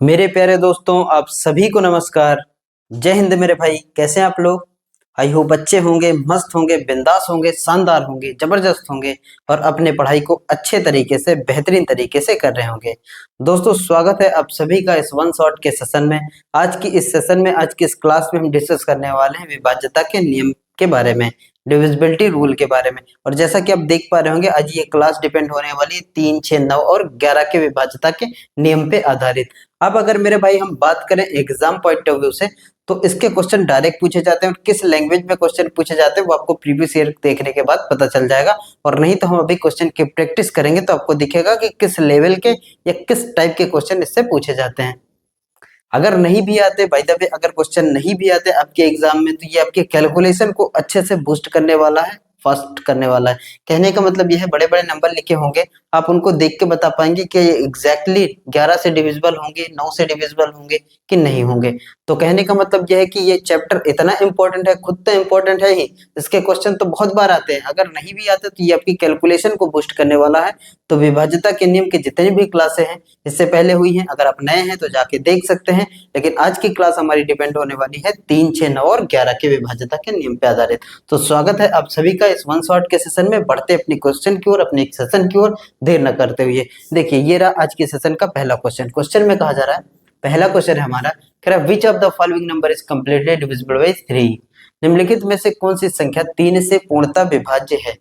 मेरे प्यारे दोस्तों, आप सभी को नमस्कार। जय हिंद मेरे भाई। कैसे हैं आप लोग? आई होप बच्चे होंगे, मस्त होंगे, बिंदास होंगे, शानदार होंगे, जबरदस्त होंगे और अपने पढ़ाई को अच्छे तरीके से, बेहतरीन तरीके से कर रहे होंगे। दोस्तों, स्वागत है आप सभी का इस वन शॉट के सेशन में। आज की इस सेशन में, आज की इस क्लास में हम डिस्कस करने वाले हैं विभाज्यता के नियम के बारे में, डिविजिबिलिटी रूल के बारे में। और जैसा कि आप देख पा रहे होंगे, आज ये क्लास डिपेंड होने वाली है 3, 6, 9 और 11 के विभाज्यता के नियम पे आधारित। अब अगर मेरे भाई हम बात करें एग्जाम पॉइंट ऑफ व्यू से, तो इसके क्वेश्चन डायरेक्ट पूछे जाते हैं और किस लैंग्वेज में क्वेश्चन पूछे जाते हैं वो आपको प्रीवियस ईयर देखने के बाद पता चल जाएगा। और नहीं तो हम अभी क्वेश्चन की प्रैक्टिस करेंगे तो आपको दिखेगा कि किस लेवल के या किस टाइप के क्वेश्चन इससे पूछे जाते हैं। अगर नहीं भी आते, बाय द वे, अगर क्वेश्चन नहीं भी आते आपके एग्जाम में, तो ये आपके कैलकुलेशन को अच्छे से बूस्ट करने वाला है, फास्ट करने वाला है। कहने का मतलब ये है, बड़े बड़े नंबर लिखे होंगे, आप उनको देख के बता पाएंगे कि ये एग्जैक्टली 11 से डिविजिबल होंगे, 9 से डिविजिबल होंगे कि नहीं होंगे। तो कहने का मतलब यह है कि ये चैप्टर इतना इंपॉर्टेंट है, खुद तो इंपॉर्टेंट है ही, इसके क्वेश्चन तो बहुत बार आते हैं। अगर नहीं भी आते तो ये आपकी कैलकुलेशन को बूस्ट करने वाला है। तो विभाज्यता के नियम की जितनी भी क्लासें हैं, इससे पहले हुई हैं, अगर आप नए हैं तो जाके देख सकते हैं। लेकिन आज की क्लास हमारी डिपेंड होने वाली है 3, 6, 9 और 11 के विभाज्यता के नियम पे आधारित। तो स्वागत है आप सभी का इस वन शॉट के सेशन में। बढ़ते अपनी क्वेश्चन की ओर, अपने सेशन की ओर, देर न करते हुए। देखिए, ये रहा आज के सेशन का पहला क्वेश्चन। क्वेश्चन में कहा जा रहा है, पहला क्वेश्चन है हमारा, कह रहा है which of the following number is completely divisible by 3। निम्नलिखित में से कौन सी संख्या 3 से पूर्णतः विभाज्य है?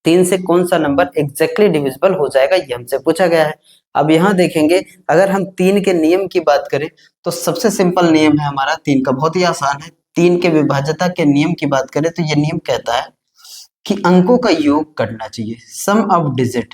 3 से कौन सा नंबर एग्जैक्टली डिविजिबल हो जाएगा, ये हमसे पूछा गया है। अब यहाँ देखेंगे, अगर हम 3 के नियम की बात करें तो सबसे सिंपल नियम है हमारा 3 का, बहुत ही आसान है। 3 के विभाज्यता के नियम की बात करें तो ये नियम कहता है कि अंकों का योग करना चाहिए, सम ऑफ डिजिट,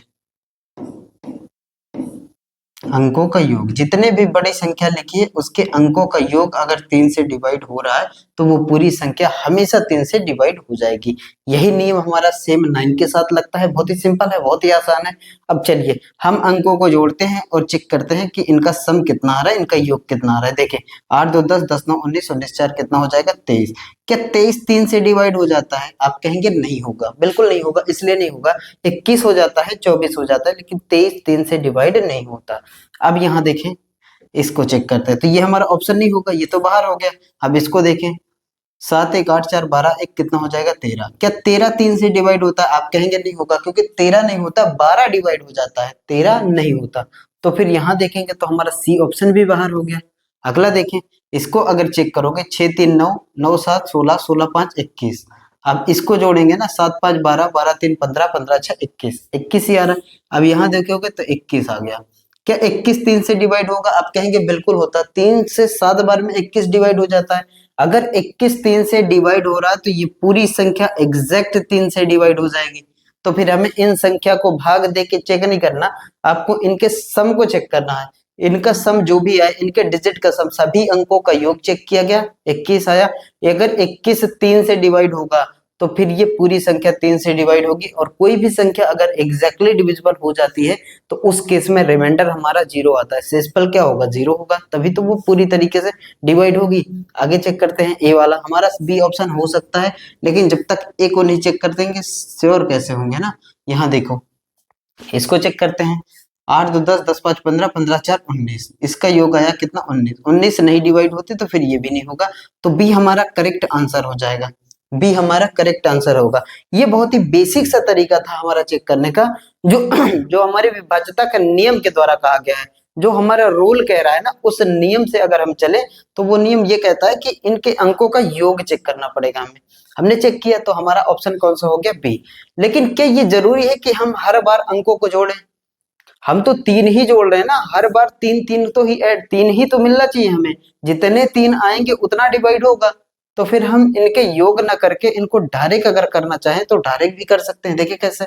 अंकों का योग। जितने भी बड़ी संख्या लिखी है उसके अंकों का योग अगर 3 से डिवाइड हो रहा है तो वो पूरी संख्या हमेशा 3 से डिवाइड हो जाएगी। यही नियम हमारा सेम 9 के साथ लगता है। बहुत ही सिंपल है, बहुत ही आसान है। अब चलिए हम अंकों को जोड़ते हैं और चेक करते हैं कि इनका सम कितना आ रहा है, इनका योग कितना आ रहा है। देखें, 8 2 10, 10 9 19, 19 4 कितना हो जाएगा? 23। क्या 23 3 से डिवाइड हो जाता है? आप कहेंगे नहीं होगा, बिल्कुल नहीं होगा। इसलिए नहीं होगा, 21 हो जाता है, 24 हो जाता है, लेकिन 23 3 से डिवाइड नहीं होता। अब यहाँ देखें, इसको चेक करते हैं तो ये हमारा ऑप्शन नहीं होगा, ये तो बाहर हो गया। अब इसको देखें, 7 1 8 4 12, एक कितना हो जाएगा? 13। क्या 13 3 से डिवाइड होता है? आप कहेंगे नहीं होगा, क्योंकि 13 नहीं होता, 12 डिवाइड हो जाता है, 13 नहीं होता। तो फिर यहाँ देखेंगे तो हमारा सी ऑप्शन भी बाहर हो गया। अगला देखें, इसको अगर चेक करोगे, 6 3 9, 9 7 16, 16 5 21। अब इसको जोड़ेंगे ना, 7 5 12, 12 3 15, 15 6 21, 21 ही आ रहा है। अब यहाँ देखोगे तो 21 आ गया। क्या 21 3 से डिवाइड होगा? आप कहेंगे बिल्कुल होता, 3 से 7 बार में 21 डिवाइड हो जाता है। अगर 21 3 से डिवाइड हो रहा है तो ये पूरी संख्या एग्जैक्ट 3 से डिवाइड हो जाएगी। तो फिर हमें इन संख्या को भाग दे के चेक नहीं करना, आपको इनके सम को चेक करना है। इनका सम जो भी आए, इनके डिजिट का सम, सभी अंकों का योग चेक किया गया, 21 आया। अगर 21 3 से डिवाइड होगा तो फिर ये पूरी संख्या 3 से डिवाइड होगी। और कोई भी संख्या अगर एग्जैक्टली डिविजिबल हो जाती है तो उस केस में रिमाइंडर हमारा 0 आता है। शेषफल क्या होगा? 0 होगा, तभी तो वो पूरी तरीके से डिवाइड होगी। आगे चेक करते हैं, ए वाला हमारा बी ऑप्शन हो सकता है, लेकिन जब तक ए को नहीं चेक कर देंगे श्योर कैसे होंगे ना। यहाँ देखो, इसको चेक करते हैं, 8 2 10, 10 5 15, 15 4 19, इसका योग आया कितना? 19। 19 नहीं डिवाइड होते तो फिर ये भी नहीं होगा। तो बी हमारा करेक्ट आंसर हो जाएगा, बी हमारा करेक्ट आंसर होगा। ये बहुत ही बेसिक सा तरीका था हमारा चेक करने का, जो जो हमारे विभाज्यता के नियम के द्वारा कहा गया है। जो हमारा रूल कह रहा है ना, उस नियम से अगर हम चले तो वो नियम ये कहता है कि इनके अंकों का योग चेक करना पड़ेगा हमें। हमने चेक किया तो हमारा ऑप्शन कौन सा हो गया? बी। लेकिन क्या ये जरूरी है कि हम हर बार अंकों को जोड़ें? हम तो 3 ही जोड़ रहे हैं ना, हर बार 3 3 तो ही ऐड, 3 ही तो मिलना चाहिए हमें। जितने 3 आएंगे उतना डिवाइड होगा। तो फिर हम इनके योग ना करके इनको डायरेक्ट अगर करना चाहें तो डायरेक्ट भी कर सकते हैं। देखिए कैसे,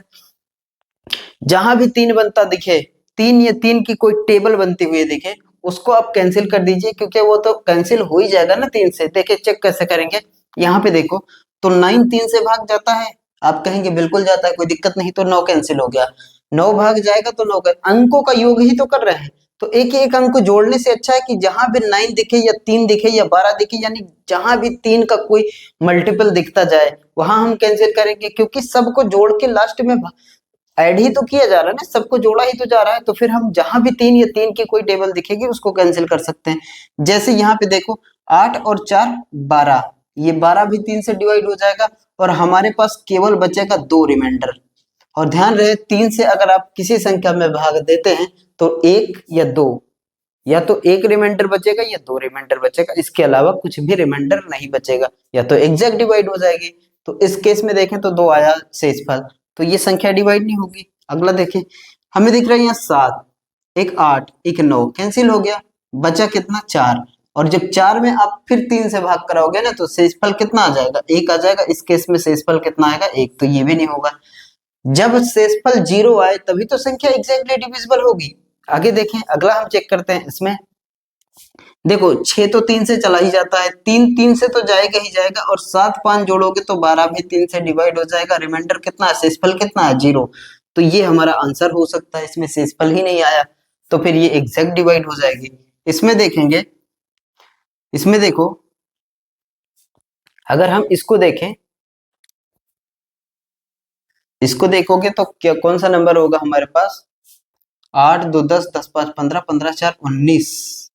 जहां भी 3 बनता दिखे, 3 या 3 की कोई टेबल बनती हुई दिखे, उसको आप कैंसिल कर दीजिए, क्योंकि वो तो कैंसिल हो ही जाएगा ना 3 से। देखिए चेक कैसे करेंगे, यहाँ पे देखो तो 9 3 से भाग जाता है। आप कहेंगे बिल्कुल जाता है, कोई दिक्कत नहीं। तो 9 कैंसिल हो गया, 9 भाग जाएगा तो 9 का अंकों का योग ही तो कर रहे हैं। तो एक एक अंक को जोड़ने से अच्छा है कि जहां भी 9 दिखे या 3 दिखे या 12 दिखे, यानी जहां भी 3 का कोई मल्टीपल दिखता जाए वहां हम कैंसिल करेंगे, क्योंकि सबको जोड़ के लास्ट में ऐड ही तो किया जा रहा है ना, सबको जोड़ा ही तो जा रहा है, तो फिर हम जहां भी 3 या 3 की कोई टेबल दिखेगी उसको कैंसिल कर सकते हैं। जैसे यहाँ पे देखो 8 और 4 12, ये 12 भी 3 से डिवाइड हो जाएगा और हमारे पास केवल बचेगा 2 रिमाइंडर। और ध्यान रहे 3 से अगर आप किसी संख्या में भाग देते हैं तो 1 या 2, या तो 1 रिमाइंडर बचेगा या 2 रिमाइंडर बचेगा, इसके अलावा कुछ भी रिमाइंडर नहीं बचेगा, या तो एग्जैक्ट डिवाइड हो जाएगी। तो इस केस में देखें तो 2 आया शेषफल, तो ये संख्या डिवाइड नहीं होगी। अगला देखें, हमें दिख रहा है यहाँ 7, एक 8, एक 9 कैंसिल हो गया, बचा कितना 4। और जब 4 में आप फिर 3 से भाग कराओगे ना तो शेषफल कितना आ जाएगा, 1 आ जाएगा। इस केस में शेषफल कितना आएगा, 1, तो ये भी नहीं होगा। जब शेषफल 0 आए तभी तो संख्या एग्जैक्टली डिविजिबल होगी। आगे देखें, अगला हम चेक करते हैं। इसमें देखो 6 तो 3 से चला ही जाता है, 3 3 से तो जाएगा ही जाएगा, और 7 5 जोड़ोगे तो 12 भी 3 से डिवाइड हो जाएगा। रिमाइंडर कितना है, शेषफल कितना है 0, तो ये हमारा आंसर हो सकता है। इसमें शेषफल ही नहीं आया तो फिर ये एग्जैक्ट डिवाइड हो जाएगी। इसमें देखेंगे, इसमें देखो अगर हम इसको देखें, इसको देखोगे तो क्या कौन सा नंबर होगा हमारे पास, 8 2 10 10 5 15 15 4 19।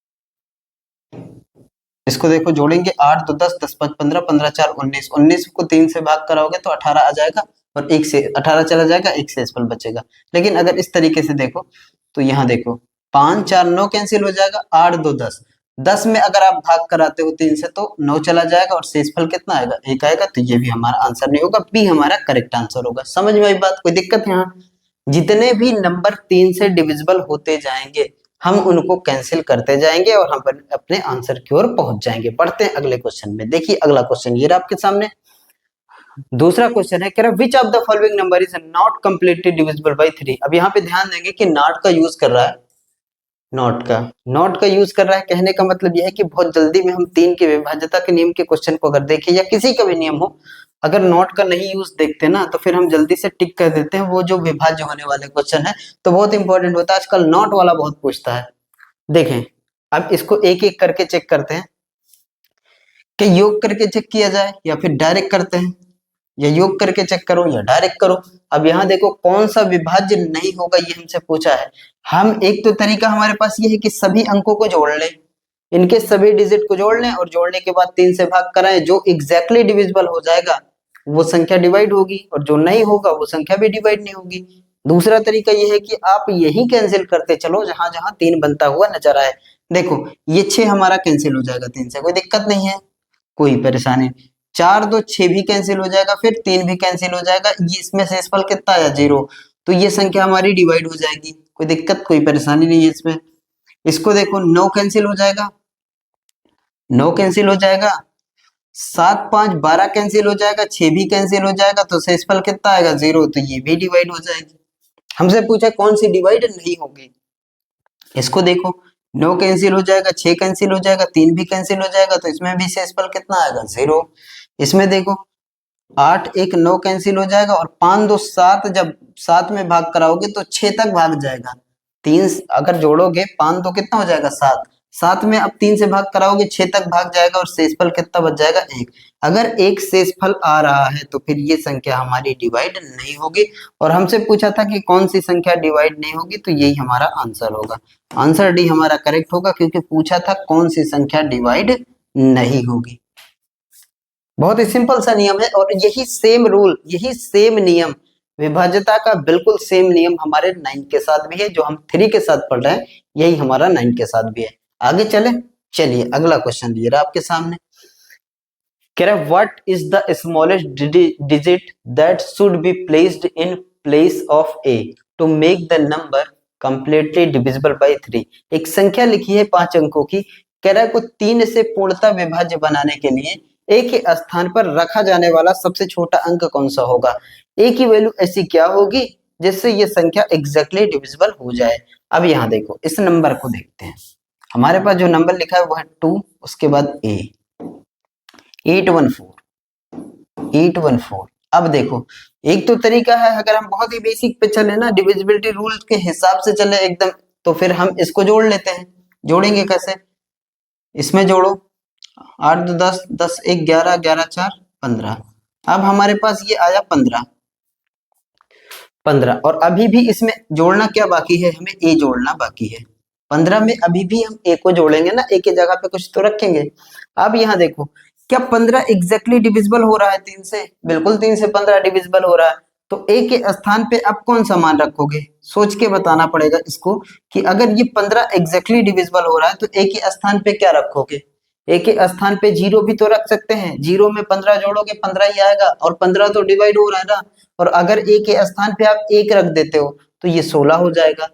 इसको देखो जोड़ेंगे 8 2 10 10 5 15 15 4 19, 19 को 3 से भाग कराओगे तो 18 आ जाएगा, और 1 से 18 चला जाएगा, 1 शेषफल बचेगा। लेकिन अगर इस तरीके से देखो तो यहाँ देखो 5 4 9 कैंसिल हो जाएगा, 8 2 10, 10 में अगर आप भाग कराते हो 3 से तो 9 चला जाएगा, और शेषफल कितना आएगा, 1 आएगा। तो ये भी हमारा आंसर नहीं होगा, बी हमारा करेक्ट आंसर होगा। समझ में आई बात, कोई दिक्कत यहाँ? जितने भी नंबर 3 से डिविजिबल होते जाएंगे हम उनको कैंसिल करते जाएंगे और हम अपने आंसर की ओर पहुंच जाएंगे। पढ़ते हैं अगले क्वेश्चन में। देखिए अगला क्वेश्चन ये रहा आपके सामने। दूसरा क्वेश्चन है, कह रहा which of the following number is not completely divisible by 3। अब यहाँ पे ध्यान देंगे कि नॉट का यूज कर रहा है, नॉट का यूज कर रहा है। कहने का मतलब यह है कि बहुत जल्दी में हम 3 के विभाज्यता के नियम के क्वेश्चन को अगर देखें या किसी का भी नियम हो, अगर नॉट का नहीं यूज देखते ना तो फिर हम जल्दी से टिक कर देते हैं वो जो विभाज्य होने वाले क्वेश्चन है, तो बहुत इंपॉर्टेंट होता है। आजकल नॉट वाला बहुत पूछता है। देखें अब इसको एक एक करके चेक करते हैं कि योग करके चेक किया जाए या फिर डायरेक्ट करते हैं, या योग करके चेक करो या डायरेक्ट करो। अब यहाँ देखो कौन सा विभाज्य नहीं होगा ये हमसे पूछा है। हम एक तो तरीका हमारे पास ये है कि सभी अंकों को जोड़ लें, इनके सभी डिजिट को जोड़ लें और जोड़ने के बाद 3 से भाग कराएं, जो एग्जैक्टली डिविजिबल हो जाएगा वो संख्या डिवाइड होगी, और जो नहीं होगा वो संख्या भी डिवाइड नहीं होगी। दूसरा तरीका ये है कि आप यही कैंसिल करते चलो जहां जहां 3 बनता हुआ नजर आए। देखो ये 6 हमारा कैंसिल हो जाएगा 3 से, कोई दिक्कत नहीं है, कोई परेशानी। 4 2 6 भी कैंसिल हो जाएगा, फिर 3 भी कैंसिल हो जाएगा, ये इसमें शेषफल कितना आया 0, तो ये संख्या हमारी डिवाइड हो जाएगी, कोई दिक्कत कोई परेशानी नहीं है इसमें। इसको देखो 9 कैंसिल हो जाएगा, 9 कैंसिल हो जाएगा, 7 5 12 कैंसिल हो जाएगा, 6 भी कैंसिल हो जाएगा, तो शेषफल कितना आएगा 0, तो ये भी डिवाइड हो जाएगी। हमसे पूछा कौन सी डिवाइड नहीं होगी, इसको देखो 9 कैंसिल हो जाएगा, 6 कैंसिल हो जाएगा, 3 भी कैंसिल हो जाएगा, तो इसमें भी शेषफल कितना आएगा 0। इसमें देखो 8 1 9 कैंसिल हो जाएगा, और 5 2 7, जब 7 में भाग कराओगे तो 6 तक भाग जाएगा। 3 अगर जोड़ोगे 5 2 कितना हो जाएगा 7, 7 में अब 3 से भाग कराओगे 6 तक भाग जाएगा, और शेषफल कितना बच जाएगा 1। अगर एक शेषफल आ रहा है तो फिर ये संख्या हमारी डिवाइड नहीं होगी, और हमसे पूछा था कि कौन सी संख्या डिवाइड नहीं होगी, तो यही हमारा आंसर होगा। आंसर डी हमारा करेक्ट होगा, क्योंकि पूछा था कौन सी संख्या डिवाइड नहीं होगी। बहुत ही सिंपल सा नियम है, और यही सेम रूल, यही सेम नियम, विभाज्यता का बिल्कुल सेम नियम हमारे 9 के साथ भी है, जो हम 3 के साथ पढ़ रहे हैं यही हमारा 9 के साथ भी है। आगे चले, चलिए अगला क्वेश्चन दिया आपके सामने। कह रहा है what is the smallest digit that should be placed in place of A to make the number completely divisible by 3। एक संख्या लिखी है 5 अंकों की, कह रहा है को 3 से पूर्णतः विभाज्य बनाने के लिए एक ही स्थान पर रखा जाने वाला सबसे छोटा अंक कौन सा होगा। ए की वैल्यू ऐसी क्या होगी जिससे ये संख्या एग्जैक्टली डिविजिबल हो जाए। अब यहाँ देखो इस नंबर को देखते हैं, हमारे पास जो नंबर लिखा है वो है 2, उसके बाद ए 814। अब देखो एक तो तरीका है, अगर हम बहुत ही बेसिक पे चले ना, डिविजिबिलिटी रूल के हिसाब से चले एकदम, तो फिर हम इसको जोड़ लेते हैं। जोड़ेंगे कैसे, इसमें जोड़ो 8 2 10 10 1 11 11 4 15। अब हमारे पास ये आया 15, 15 और अभी भी इसमें जोड़ना क्या बाकी है, हमें ए जोड़ना बाकी है। 15 में अभी भी हम ए को जोड़ेंगे ना, ए की जगह पे कुछ तो रखेंगे। अब यहाँ देखो, क्या 15 एग्जैक्टली डिविजिबल हो रहा है 3 से? बिल्कुल 3 से 15 डिविजिबल हो रहा है। तो ए के स्थान पे अब कौन सा मान रखोगे, सोच के बताना पड़ेगा इसको कि अगर ये 15 एग्जैक्टली डिविजिबल हो रहा है तो ए के स्थान पे क्या रखोगे। ए के स्थान पे 0 भी तो रख सकते हैं, 0 में 15 जोड़ोगे 15 ही आएगा, और 15 तो डिवाइड हो रहा है ना। और अगर ए के स्थान पे आप 1 रख देते हो तो ये 16 हो जाएगा।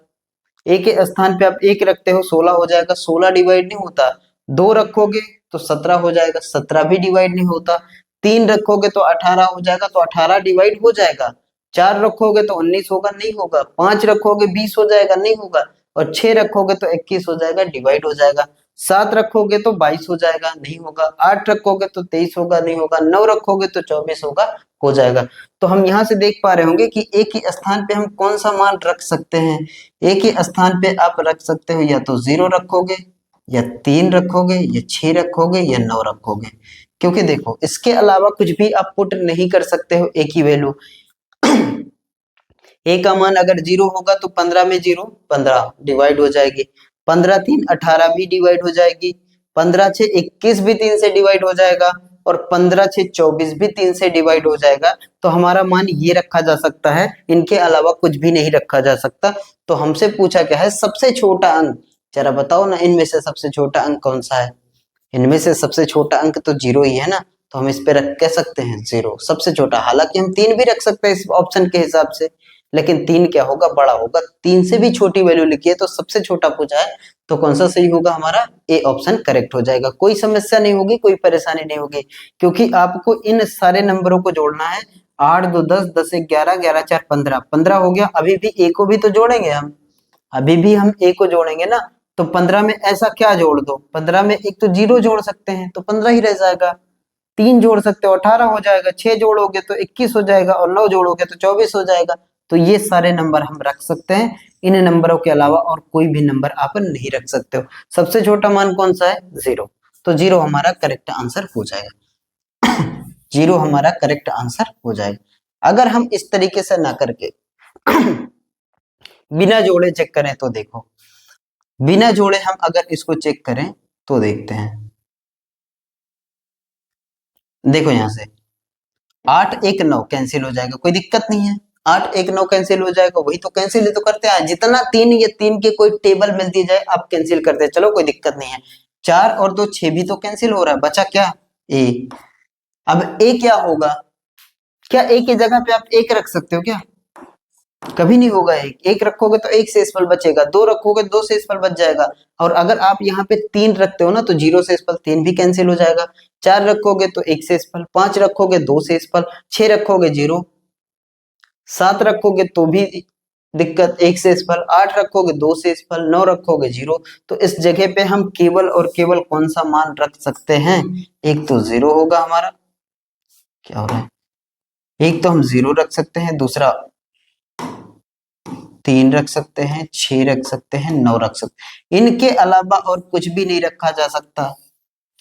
ए के स्थान पे आप 1 रखते हो 16 हो जाएगा, 16 डिवाइड नहीं होता। 2 रखोगे तो 17 हो जाएगा, 17 भी डिवाइड नहीं होता। 3 रखोगे तो 18 हो जाएगा, तो 18 डिवाइड हो जाएगा। 4 रखोगे तो 19 होगा, नहीं होगा। 5 रखोगे 20 हो जाएगा, नहीं होगा। और 6 रखोगे तो 21 हो जाएगा, डिवाइड हो जाएगा। 7 रखोगे तो 22 हो जाएगा, नहीं होगा। 8 रखोगे तो 23 होगा, नहीं होगा। 9 रखोगे तो 24 होगा, हो जाएगा। तो हम यहाँ से देख पा रहे होंगे कि ए के स्थान पे हम कौन सा मान रख सकते हैं। ए के स्थान पे आप रख सकते हो या तो 0 रखोगे, या 3 रखोगे, या 6 रखोगे, या 9 रखोगे। क्योंकि देखो इसके अलावा कुछ भी आप पुट नहीं कर सकते हो ए की वैल्यू। ए का मान अगर 0 होगा तो 15 में 0 15 डिवाइड हो जाएगी। 15 3 18 भी डिवाइड हो जाएगी। 15 6 21 भी 3 से डिवाइड हो जाएगा। और 15 6 24 भी 3 से डिवाइड हो जाएगा। तो हमारा मान ये रखा जा सकता है, इनके अलावा कुछ भी नहीं रखा जा सकता। तो हमसे पूछा क्या है, सबसे छोटा अंक। जरा बताओ ना, इनमें से सबसे छोटा अंक कौन सा है? इनमें से सबसे छोटा अंक तो 0 ही है ना। तो हम इस पे रख कह सकते हैं 0 सबसे छोटा। हालांकि हम 3 भी रख सकते हैं इस ऑप्शन के हिसाब से, लेकिन 3 क्या होगा, बड़ा होगा। 3 से भी छोटी वैल्यू लिखी है तो सबसे छोटा पूछा है, तो कौन सा सही होगा, हमारा ए ऑप्शन करेक्ट हो जाएगा। कोई समस्या नहीं होगी, कोई परेशानी नहीं होगी, क्योंकि आपको इन सारे नंबरों को जोड़ना है। 8 2 10 10 1 11 11 4 15 15 हो गया। अभी भी ए को भी तो जोड़ेंगे हम, अभी भी हम ए को जोड़ेंगे ना। तो 15 में ऐसा क्या जोड़ दो, 15 में एक तो 0 जोड़ सकते हैं तो 15 ही रह जाएगा। 3 जोड़ सकते हो 18 हो जाएगा, 6 जोड़ोगे तो 21 हो जाएगा, और 9 जोड़ोगे तो 24 हो जाएगा। तो ये सारे नंबर हम रख सकते हैं। इन नंबरों के अलावा और कोई भी नंबर आप नहीं रख सकते हो। सबसे छोटा मान कौन सा है, 0। तो 0 हमारा करेक्ट आंसर हो जाएगा। 0 हमारा करेक्ट आंसर हो जाएगा। अगर हम इस तरीके से ना करके बिना जोड़े चेक करें तो देखो, बिना जोड़े हम अगर इसको चेक करें तो देखते हैं। देखो यहां से 8 1 9 कैंसिल हो जाएगा, कोई दिक्कत नहीं है। 8 1 9 कैंसिल हो जाएगा, वही तो कैंसिल ही तो करते हैं। जितना 3 या 3 के कोई टेबल मिलती जाए आप कैंसिल करते हैं, चलो कोई दिक्कत नहीं है। 4 और 2 6 भी तो कैंसिल हो रहा है, बचा क्या, ए। अब ए क्या होगा, क्या ए की जगह पे आप 1 रख सकते हो क्या? कभी नहीं होगा। एक रखोगे तो 1 शेषफल बचेगा, 2 रखोगे 2 शेषफल बच जाएगा। और अगर आप यहाँ पे 3 रखते हो ना तो 0 शेषफल 3 भी कैंसिल हो जाएगा। 4 रखोगे तो 1 शेषफल, 5 रखोगे 2 शेषफल, 6 रखोगे 0, 7 रखोगे तो भी दिक्कत 1 शेषफल, 8 रखोगे 2 शेषफल, 9 रखोगे 0। तो इस जगह पे हम केवल और केवल कौन सा मान रख सकते हैं, एक तो 0 होगा हमारा। क्या हो रहा है, एक तो हम 0 रख सकते हैं, दूसरा 3 रख सकते हैं, 6 रख सकते हैं, 9 रख सकते हैं। इनके अलावा और कुछ भी नहीं रखा जा सकता।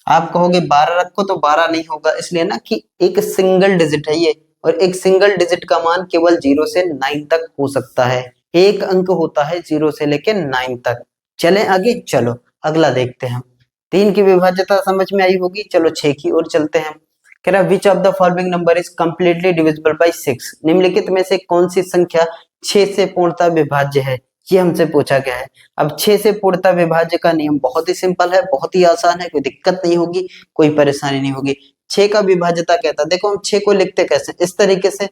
आप कहोगे 12 रखो तो 12 नहीं होगा, इसलिए ना कि एक सिंगल डिजिट है ये, और एक सिंगल डिजिट का मान केवल 0 से 9 तक हो सकता है। एक अंक होता है 0 से लेके 9 तक। चलें आगे, चलो अगला देखते हैं हम। 3 की विभाज्यता समझ में आई होगी, चलो 6 की ओर चलते हैं। कह रहा which of the following number is completely divisible bye 6। निम्नलिखित में से कौन सी संख्या 6 से पूर्णतः विभाज्य है, ये हमसे पूछा गया है। अब 6 से पूर्णतः विभाज्य का नियम बहुत ही सिंपल है, बहुत ही आसान है, कोई दिक्कत नहीं होगी, कोई परेशानी नहीं होगी। 6 का विभाज्यता कहता है, देखो हम 6 को लिखते कैसे, इस तरीके से।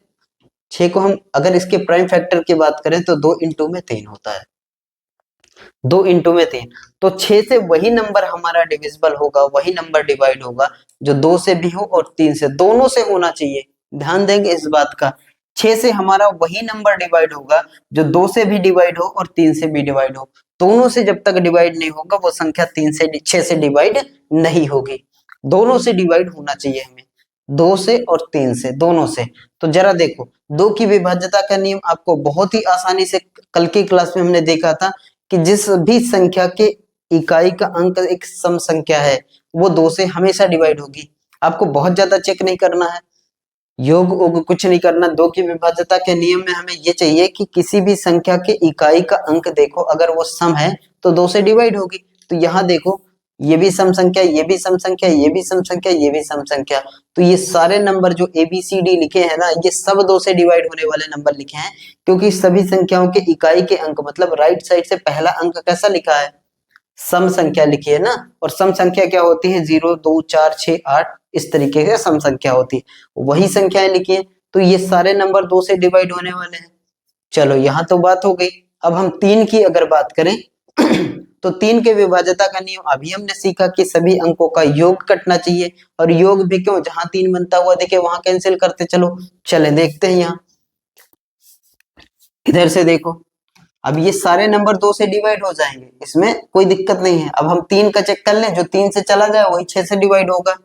6 को हम अगर इसके प्राइम फैक्टर की बात करें तो 2 इंटू में 3 होता है, 2 इंटू में 3। तो 6 से वही नंबर हमारा डिविजिबल होगा, वही नंबर डिवाइड होगा जो 2 से भी हो और 3 से, दोनों से होना चाहिए। ध्यान देंगे इस बात का। 6 से हमारा वही नंबर डिवाइड होगा जो 2 से भी डिवाइड हो और 3 से भी डिवाइड हो। दोनों से जब तक डिवाइड नहीं होगा वो संख्या 6 से डिवाइड नहीं होगी। दोनों से डिवाइड होना चाहिए हमें, 2 से और 3 से, दोनों से। तो जरा देखो 2 की विभाज्यता का नियम आपको बहुत ही आसानी से कल की क्लास में हमने देखा था कि जिस भी संख्या के इकाई का अंक एक सम संख्या है वो 2 से हमेशा डिवाइड होगी। आपको बहुत ज्यादा चेक नहीं करना है, योग उग कुछ नहीं करना। दो की विभाज्यता के नियम में हमें ये चाहिए कि किसी भी संख्या के इकाई का अंक देखो, अगर वो सम है तो दो से डिवाइड होगी। तो यहाँ देखो ये भी सम संख्या, ये भी सम संख्या, ये भी सम संख्या, ये भी सम संख्या, तो ये सारे नंबर जो ए बी सी डी लिखे हैं ना, ये सब दो से डिवाइड होने वाले नंबर लिखे हैं, क्योंकि सभी संख्याओं के इकाई के अंक मतलब राइट साइड से पहला अंक कैसा लिखा है, सम संख्या लिखी है ना। और सम संख्या क्या होती है, 0 2 4 6 8, इस तरीके से सम संख्या होती है, वही संख्याएं लिखी है। तो ये सारे नंबर दो से डिवाइड होने वाले हैं। चलो यहाँ तो बात हो गई। अब हम तीन की अगर बात करें तो तीन के विभाज्यता का नियम अभी हमने सीखा कि सभी अंकों का योग कटना चाहिए। और योग भी क्यों, जहां तीन बनता हुआ देखे वहां कैंसिल करते चलो। चले देखते हैं, यहाँ इधर से देखो, अब ये सारे नंबर दो से डिवाइड हो जाएंगे, इसमें कोई दिक्कत नहीं है। अब हम तीन का चेक कर लें, जो तीन से चला जाए वही छह से डिवाइड होगा।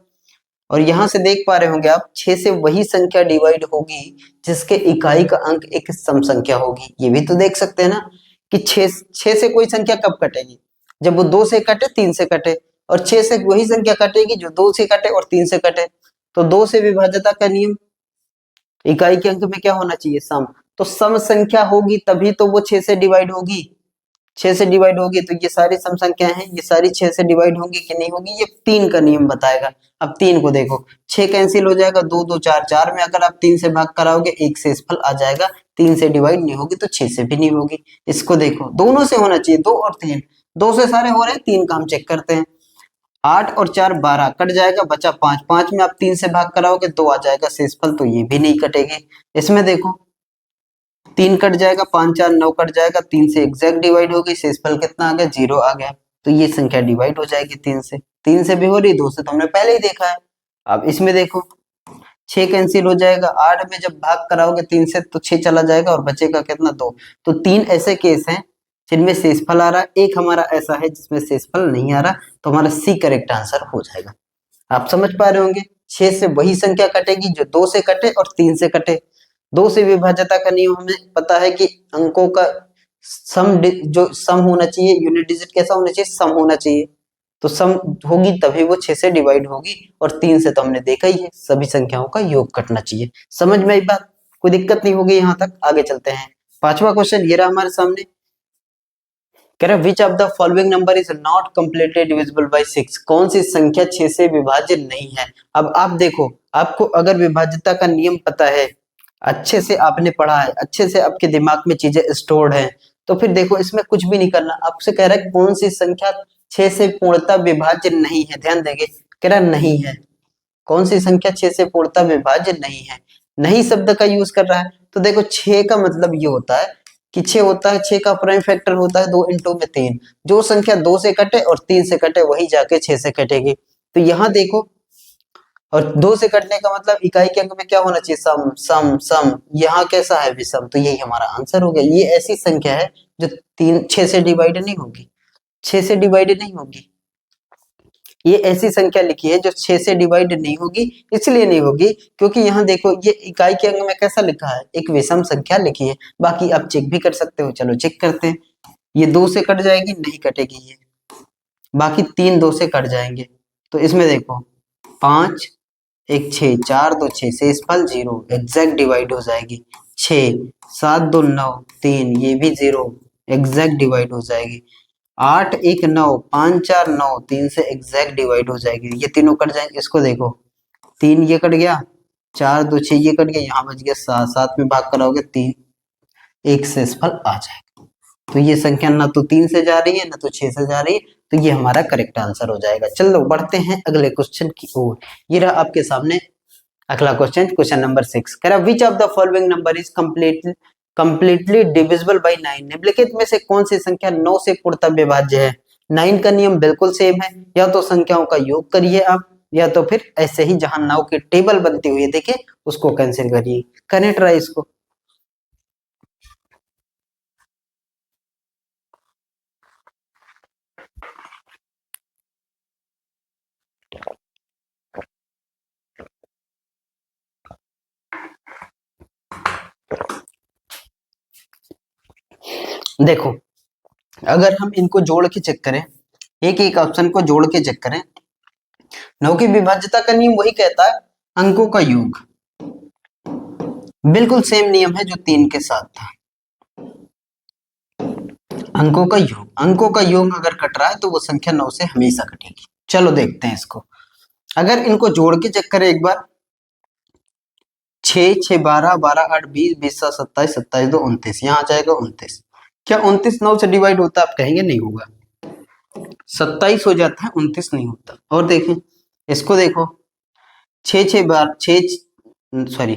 और यहां से देख पा रहे होंगे आप, छह से वही संख्या डिवाइड होगी जिसके इकाई का अंक एक सम संख्या होगी। ये भी तो देख सकते हैं ना कि छह से कोई संख्या कब कटेगी, जब वो दो से कटे, तीन से कटे। और छह से वही संख्या कटेगी जो दो से कटे और तीन से कटे। तो दो से विभाज्यता का नियम, इकाई के अंक में क्या होना चाहिए, सम। तो सम संख्या होगी तभी तो वो छह से डिवाइड होगी। छह से डिवाइड होगी तो ये सारी सम संख्याएं हैं, ये सारी छह से डिवाइड होंगी कि नहीं होगी, ये तीन का नियम बताएगा। अब तीन को देखो, छह कैंसिल हो जाएगा, दो दो चार, चार में अगर आप तीन से भाग कराओगे एक शेषफल आ जाएगा। तीन से डिवाइड नहीं होगी तो छह से भी नहीं होगी। इसको देखो, दोनों से होना चाहिए, दो और तीन। दो से सारे हो रहे हैं, तीन का हम चेक करते हैं। आठ और चार 12 कट जाएगा, बचा पांच। पांच में आप तीन से भाग कराओगे दो आ जाएगा शेषफल, तो ये भी नहीं कटेगी। इसमें देखो तीन कट जाएगा, पांच चार 9 कट जाएगा, तीन से एग्जैक्ट डिवाइड हो गई, शेषफल कितना आ गया, 0 आ गया। तो ये संख्या डिवाइड हो जाएगी तीन से। तीन से भी हो रही, दो से तो हमने पहले ही देखा है। अब इसमें देखो, छह कैंसिल हो जाएगा, आठ में जब भाग कराओगे तीन से तो छह चला जाएगा और बचेगा कितना, दो। तो तीन ऐसे केस हैं जिनमें शेषफल आ रहा है, एक हमारा ऐसा है जिसमें शेषफल नहीं आ रहा। तो हमारा सी करेक्ट आंसर हो जाएगा। आप समझ पा रहे होंगे, छह से वही संख्या कटेगी जो दो से कटे और तीन से कटे। दो से विभाज्यता का नियम हमें पता है कि अंकों का जो सम होना चाहिए, यूनिट डिजिट कैसा होना चाहिए, सम होना चाहिए। तो सम होगी तभी वो छह से डिवाइड होगी। और तीन से तो हमने देखा ही है, सभी संख्याओं का योग कटना चाहिए। समझ में आई बात, कोई दिक्कत नहीं होगी यहाँ तक। आगे चलते हैं, पांचवा क्वेश्चन ये रहा हमारे सामने। कह रहा which of the following number is not completely divisible bye 6। कौन सी संख्या 6 से विभाज्य नहीं है। अब आप देखो, आपको अगर विभाज्यता का नियम पता है, अच्छे से आपने पढ़ा है, अच्छे से आपके दिमाग में चीजें स्टोर्ड हैं, तो फिर देखो इसमें कुछ भी नहीं करना। आपसे कह रहा है कौन सी संख्या 6 से पूर्णतः विभाज्य नहीं है, ध्यान देंगे। कह रहा नहीं है, कौन सी संख्या 6 से पूर्णतः विभाज्य नहीं है। नहीं शब्द का यूज कर रहा है। तो देखो 6 का मतलब ये होता है कि 6 होता है, 6 का प्राइम फैक्टर होता है 2 इंटू में 3। जो संख्या 2 से कटे और 3 से कटे वही जाके 6 से कटेगी। तो यहाँ देखो, और 2 से कटने का मतलब इकाई के अंक में क्या होना चाहिए, सम सम सम। यहाँ कैसा है, विषम। तो यही हमारा आंसर हो गया। ये ऐसी संख्या है जो 6 से डिवाइड नहीं होगी, 6 से डिवाइड नहीं होगी। ये ऐसी संख्या लिखी है जो 6 से डिवाइड नहीं होगी। इसलिए नहीं होगी क्योंकि यहाँ देखो ये इकाई के अंक में कैसा लिखा है, एक विषम संख्या लिखी है। बाकी आप चेक भी कर सकते हो, चलो चेक करते हैं। ये 2 से कट जाएगी, नहीं कटेगी ये। बाकी तीन 2 से कट जाएंगे। तो इसमें देखो 5 एक 6, 4 2 6, शेषफल 0, एग्जैक्ट डिवाइड हो जाएगी। 6 7 2 9, 3, ये भी 0, एग्जैक्ट डिवाइड हो जाएगी। 8 1 9, 5 4 9, 3 से एग्जैक्ट डिवाइड हो जाएगी। ये तीनों कट जाएंगे। इसको देखो, 3 ये कट गया, 4 2 6 ये कट गया, यहाँ बच गया 7, 7 में भाग कराओगे 3, एक शेषफल आ जाएगा। तो ये संख्या ना तो 3 से जा रही है ना तो 6 से जा रही है। तो ये हमारा करेक्ट आंसर हो जाएगा। चलो बढ़ते हैं अगले क्वेश्चन की ओर। ये रहा आपके सामने अगला क्वेश्चन, क्वेश्चन नंबर 6। कह रहा which of the following number is completely divisible bye 9। निम्नलिखित में से कौन सी संख्या 9 से पूर्णतः विभाज्य है। 9 का नियम बिल्कुल सेम है, या तो संख्याओं का योग करिए आप, या तो फिर ऐसे ही जहां 9 की टेबल बनती हुई है देखिए उसको कैंसिल करिए। करें ट्राई इसको। देखो अगर हम इनको जोड़ के चेक करें, एक एक ऑप्शन को जोड़ के चेक करें, 9 की विभाज्यता का नियम वही कहता है अंकों का योग। बिल्कुल सेम नियम है जो 3 के साथ था। अंकों का योग अगर कट रहा है तो वो संख्या 9 से हमेशा कटेगी। चलो देखते हैं इसको। अगर इनको जोड़ के चेक करें एक बार, 6 6 12 12 8 20 20 7 27 27 2 29, यहाँ आ जाएगा 29। क्या 29 9 से डिवाइड होता है? आप कहेंगे नहीं होगा, 27 हो जाता है, 29 नहीं होता। और देखें इसको, देखो 6 6 बार 6 सॉरी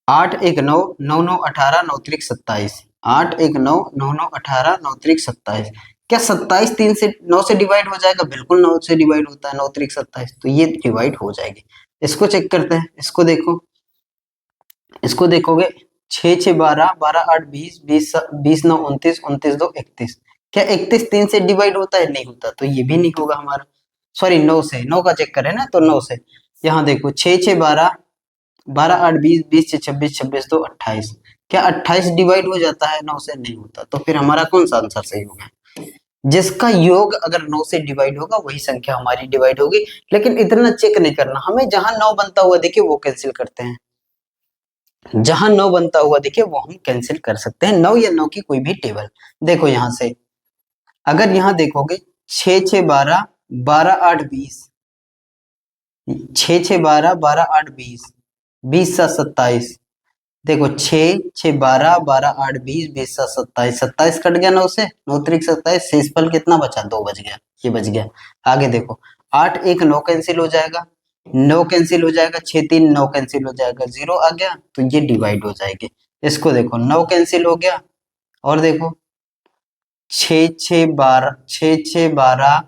8 1 9 9 9 18 9 त्रिक 27, 8 1 9 9 9 18 9 त्रिक 27। क्या 27 3 से 9 से डिवाइड हो जाएगा? बिल्कुल 9 से डिवाइड होता है, 9 त्रिक 27, तो ये डिवाइड हो जाएगी। इसको चेक करते हैं, इसको देखो, इसको देखोगे 6 6 12 12 8 20 20 20 9 29 29 2 31। क्या 31 3 से डिवाइड होता है? नहीं होता, तो ये भी नहीं होगा हमारा। सॉरी 9 से, 9 का चेक करें ना, तो 9 से। यहाँ देखो 6 6 12 12 8 20 20 से 26 26 2 28। क्या 28 डिवाइड हो जाता है? 9 से नहीं होता, तो फिर हमारा कौन सा आंसर सही होगा? जिसका योग अगर 9 से डिवाइड होगा वही संख्या हमारी डिवाइड होगी। लेकिन इतना चेक नहीं करना हमें, जहां 9 बनता हुआ देखिए वो कैंसिल करते हैं, जहां 9 बनता हुआ देखिए वो हम कैंसिल कर सकते हैं, 9 या 9 की कोई भी टेबल। देखो यहां से अगर यहां देखोगे 6 6 12 12 8 20, 6 6 12 12 8 20 20 7 27। देखो 6 6 12 12 8 20 20 7 27, 27 कट गया 9 से, 9 त्रिक 27, शेषफल कितना बचा? 2 बच गया, ये बच गया। आगे देखो 8 1 9 कैंसिल हो जाएगा, 9 कैंसिल हो जाएगा, 6 3 9 कैंसिल हो जाएगा, 0 आ गया, तो ये डिवाइड हो जाएगी। इसको देखो 9 कैंसिल हो गया, और देखो 6 6 12 6 6 12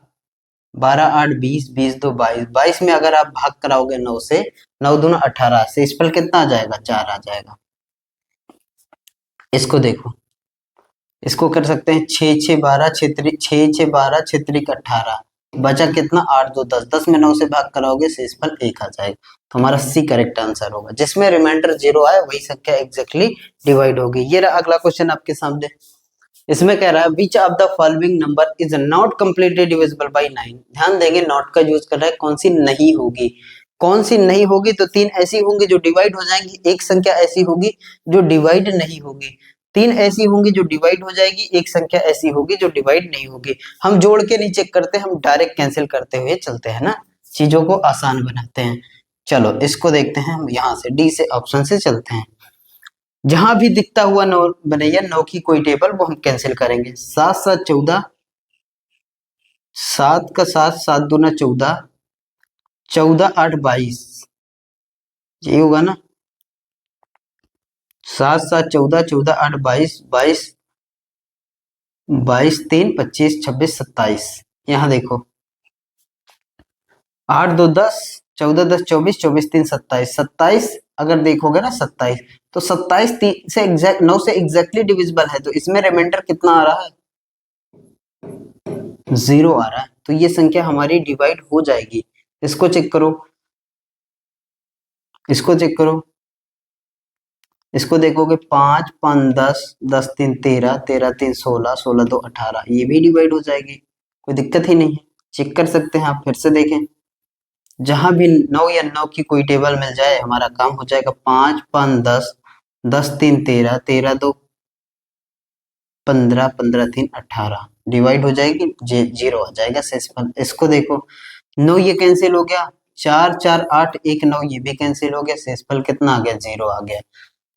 12 8 20 20 2 22, 22 में अगर आप भाग कराओगे 9 से, 9 दूना 18, शेषफल कितना आ जाएगा? 4 आ जाएगा। इसको देखो, इसको कर सकते हैं 6 6 12 6 6 12 6 त्रिक 18, बचा कितना? 8 2 10, 10 में 9 से भाग कराओगे शेषफल 1 आ जाएगा, तो हमारा सी करेक्ट आंसर होगा। जिसमें रिमाइंडर 0 आए वही संख्या एग्जैक्टली डिवाइड होगी। ये रहा अगला क्वेश्चन आपके सामने। इसमें कह रहा है which of the following number is not completely divisible bye 9। ध्यान देंगे, नॉट का यूज कर रहा है, कौन सी नहीं होगी, कौन सी नहीं होगी? तो 3 ऐसी होंगी जो डिवाइड हो जाएंगी, एक संख्या ऐसी होगी जो डिवाइड नहीं होगी, 3 ऐसी होंगी जो डिवाइड हो जाएगी, एक संख्या ऐसी होगी जो डिवाइड नहीं होगी। हम जोड़ के नहीं चेक करते, हम डायरेक्ट कैंसिल करते हुए चलते हैं ना, चीजों को आसान बनाते हैं। चलो इसको देखते हैं, हम यहाँ से डी से ऑप्शन से चलते हैं। जहां भी दिखता हुआ 9 बने या 9 की कोई टेबल, वो हम कैंसिल करेंगे। 7 7 14, 7 का 7, 7 दूना 14, 14 8 22, यही होगा ना। 7 7 14, 14 8 22, 22 22 3 25 26 27। यहाँ देखो 8 2 10, 14 10 24, 24 3 27, 27 अगर देखोगे ना 27, तो 27 3 से एग्जैक्ट 9 से एग्जैक्टली डिविजिबल है, तो इसमें रिमाइंडर कितना आ रहा है? 0 आ रहा है, तो ये संख्या हमारी डिवाइड हो जाएगी। इसको चेक करो, इसको चेक करो, इसको देखोगे 5 5 10, 10 3 13, 13 3 16, 16 2 18, ये भी डिवाइड हो जाएगी, कोई दिक्कत ही नहीं है। चेक कर सकते हैं आप, फिर से देखें, जहां भी 9 या 9 की कोई टेबल मिल जाए हमारा काम हो जाएगा। 5 5 10, 10 3 13, 13 2 15, 15 3 18, डिवाइड हो जाएगी, 0 आ जाएगा शेषफल। इसको देखो 9 ये कैंसिल हो गया, 4 4 8 1 9, ये भी कैंसिल हो गया, शेषफल कितना आ गया? 0 आ गया।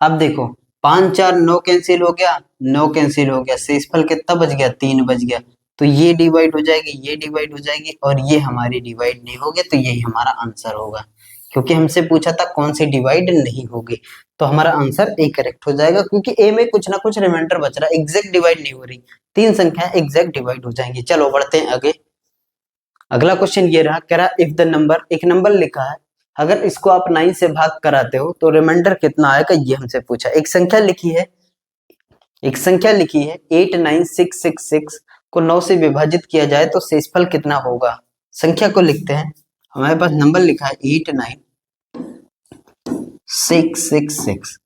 अब देखो 5 4 9 कैंसिल हो गया, 9 कैंसिल हो गया, शेषफल कितना बच गया? 3 बच गया, तो ये डिवाइड हो जाएगी, ये डिवाइड हो जाएगी, और ये हमारी डिवाइड नहीं होगी, तो यही हमारा आंसर होगा। क्योंकि हमसे पूछा था कौन सी डिवाइड नहीं होगी, तो हमारा आंसर ए करेक्ट हो जाएगा, क्योंकि ए में कुछ ना कुछ रिमाइंडर बच रहा है, एग्जैक्ट डिवाइड नहीं हो रही, 3 संख्याएं एग्जैक्ट डिवाइड हो जाएंगी। चलो बढ़ते हैं आगे। अगला क्वेश्चन ये रहा, कह रहा इफ द नंबर, एक नंबर लिखा है, अगर इसको आप 9 से भाग कराते हो तो रिमाइंडर कितना आएगा, ये हमसे पूछा। एक संख्या लिखी है, एक संख्या लिखी है 89666 को 9 से विभाजित किया जाए तो शेषफल कितना होगा। संख्या को लिखते हैं, हमारे पास नंबर लिखा है 89666।